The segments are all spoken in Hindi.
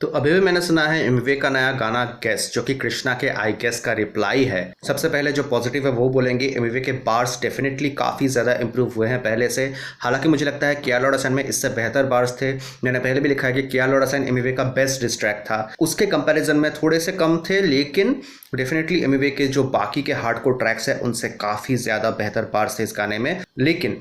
तो अभी भी मैंने सुना है एमिवे का नया गाना गेस, जो कि कृष्णा के आई गेस का रिप्लाई है। सबसे पहले जो पॉजिटिव है वो बोलेंगे, एमिवे के बार्स डेफिनेटली काफ़ी ज़्यादा इंप्रूव हुए हैं पहले से। हालांकि मुझे लगता है किया लौड़ा साइन में इससे बेहतर बार्स थे। मैंने पहले भी लिखा है कि किया लौड़ा साइन एमिवे का बेस्ट डिस्ट्रैक्ट था, उसके कंपैरिजन में थोड़े से कम थे, लेकिन डेफिनेटली एमिवे के जो बाकी के हार्डकोर ट्रैक्स हैं उनसे काफ़ी ज़्यादा बेहतर बार्स थे इस गाने में। लेकिन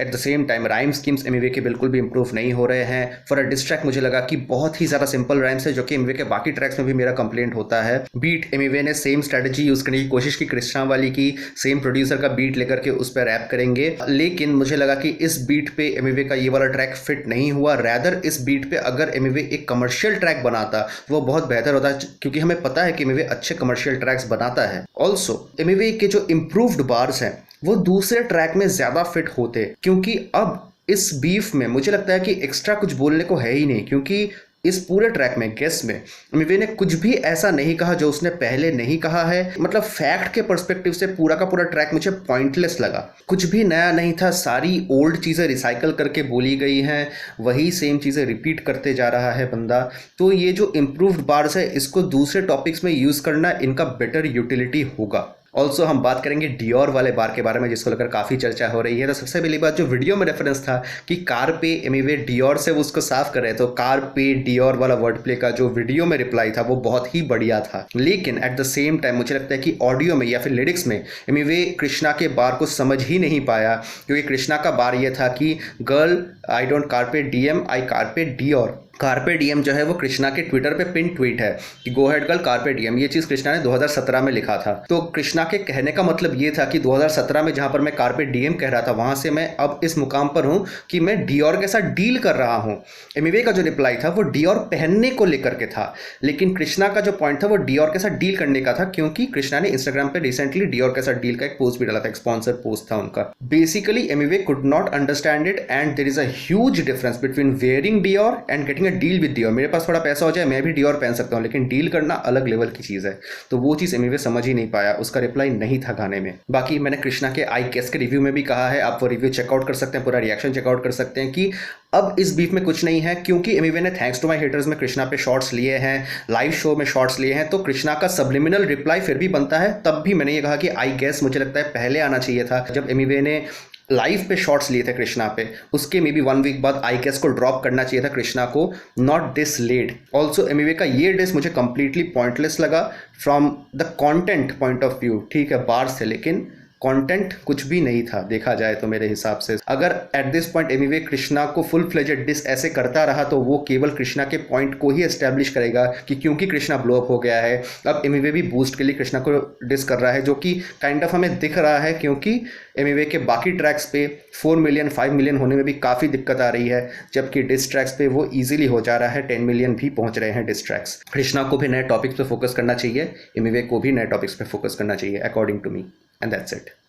at the same time rhyme schemes Emiway के बिल्कुल भी इंप्रूव नहीं हो रहे हैं। फॉर अ डिस ट्रैक मुझे लगा कि बहुत ही ज़्यादा सिंपल राइम्स है, जो कि एमिवे के बाकी ट्रैक्स में भी मेरा कंप्लेंट होता है। बीट एमिवे ने सेम स्ट्रेटजी यूज़ करने की कोशिश की कृष्णा वाली की, सेम प्रोड्यूसर का बीट लेकर के उस पर रैप करेंगे, लेकिन मुझे लगा कि इस बीट पे एमिवे का ये वाला ट्रैक फिट नहीं हुआ। रैदर इस बीट पे अगर एमिवे एक कमर्शियल ट्रैक बनाता वो बहुत बेहतर होता, क्योंकि हमें पता है कि एमिवे अच्छे कमर्शियल ट्रैक्स बनाता है। ऑल्सो एमिवे के जो इम्प्रूव्ड बार्स हैं वो दूसरे ट्रैक में ज़्यादा फिट होते, क्योंकि अब इस बीफ में मुझे लगता है कि एक्स्ट्रा कुछ बोलने को है ही नहीं, क्योंकि इस पूरे ट्रैक में गेस में एमिवे ने कुछ भी ऐसा नहीं कहा जो उसने पहले नहीं कहा है। मतलब फैक्ट के पर्सपेक्टिव से पूरा का पूरा ट्रैक मुझे पॉइंटलेस लगा, कुछ भी नया नहीं था, सारी ओल्ड चीज़ें रिसाइकल करके बोली गई हैं, वही सेम चीज़ें रिपीट करते जा रहा है बंदा। तो ये जो इम्प्रूव्ड बार्स है इसको दूसरे टॉपिक्स में यूज़ करना इनका बेटर यूटिलिटी होगा। ऑल्सो हम बात करेंगे डियोर वाले बार के बारे में, जिसको लेकर काफ़ी चर्चा हो रही है। तो सबसे पहली बात, जो वीडियो में रेफरेंस था कि कार पे एमिवे डियोर से वो उसको साफ कर रहे, तो कार पे डियोर वाला वर्ड प्ले का जो वीडियो में रिप्लाई था वो बहुत ही बढ़िया था। लेकिन एट द सेम टाइम मुझे लगता है कि ऑडियो में या फिर लिरिक्स में एमिवे कृष्णा के बार को समझ ही नहीं पाया, क्योंकि कृष्णा का बार ये था कि girl I don't carpe diem I carpe Dior. Carpe diem जो है वो कृष्णा के ट्विटर पे पिन ट्वीट है कि गो हेड गर्ल कार्पे डीएम, ये चीज़ कृष्णा ने 2017 में लिखा था। तो कृष्णा के कहने का मतलब ये था कि 2017 में जहां पर मैं कार्पे डीएम कह रहा था वहां से मैं अब इस मुकाम पर हूं कि मैं डियोर के साथ डील कर रहा हूं। एमिवे का जो रिप्लाई था वो डियोर पहनने को लेकर के था, लेकिन कृष्णा का जो पॉइंट था वो डियोर के साथ डील करने का था, क्योंकि कृष्णा ने इंस्टाग्राम पे रिसेंटली डियोर के साथ डील का एक पोस्ट भी डाला था, एक स्पॉन्सर पोस्ट था उनका। Basically Emiway could not understand it, and there is a huge difference between wearing Dior and getting a deal with Dior. मेरे पास थोड़ा पैसा हो जाए मैं भी डियोर पहन सकता हूँ, लेकिन डील करना अलग लेवल की चीज़ है। तो वो चीज़ एमिवे समझ ही नहीं पाया, उसका रिप्लाई नहीं था गाने में। बाकी मैंने कृष्णा के आई गेस के रिव्यू में भी कहा है, आप वो रिव्यू चेकआउट कर सकते हैं, पूरा रिएक्शन चेकआउट कर सकते हैं कि अब इस बीफ में कुछ नहीं है, क्योंकि एमिवे ने थैंक्स टू माय हेटर्स में कृष्णा पे शॉट्स लिए हैं, लाइव शो में शॉट्स लिए हैं, तो कृष्णा का सब्लिमिनल रिप्लाई फिर भी बनता है। तब भी मैंने ये कहा कि आई गेस मुझे लगता है पहले आना चाहिए था, जब एमिवे ने लाइव पे शॉट्स लिए थे कृष्णा पे, उसके मे बी 1 वीक बाद आई गेस को ड्रॉप करना चाहिए था कृष्णा को, not this late. Also Emiway का ये डिस मुझे कंप्लीटली पॉइंटलेस लगा from the content point of view. ठीक है बार्स थे, लेकिन कंटेंट कुछ भी नहीं था देखा जाए तो मेरे हिसाब से। अगर at this point Emiway Krishna को फुल फ्लेजेड डिस ऐसे करता रहा तो वो केवल कृष्णा के पॉइंट को ही एस्टेब्लिश करेगा कि क्योंकि कृष्णा ब्लो अप हो गया है, अब एमिवे भी बूस्ट के लिए कृष्णा को डिस कर रहा है, जो कि काइंड ऑफ हमें दिख रहा है, क्योंकि एमिवे के बाकी ट्रैक्स पे 4 मिलियन 5 मिलियन होने में भी काफ़ी दिक्कत आ रही है, जबकि डिस ट्रैक्स पे वो ईजिली हो जा रहा है, 10 मिलियन भी पहुंच रहे हैं डिस ट्रैक्स। कृष्णा को भी नए टॉपिक्स पे फोकस करना चाहिए, एमिवे को भी नए टॉपिक्स पे फोकस करना चाहिए according to me, and that's it.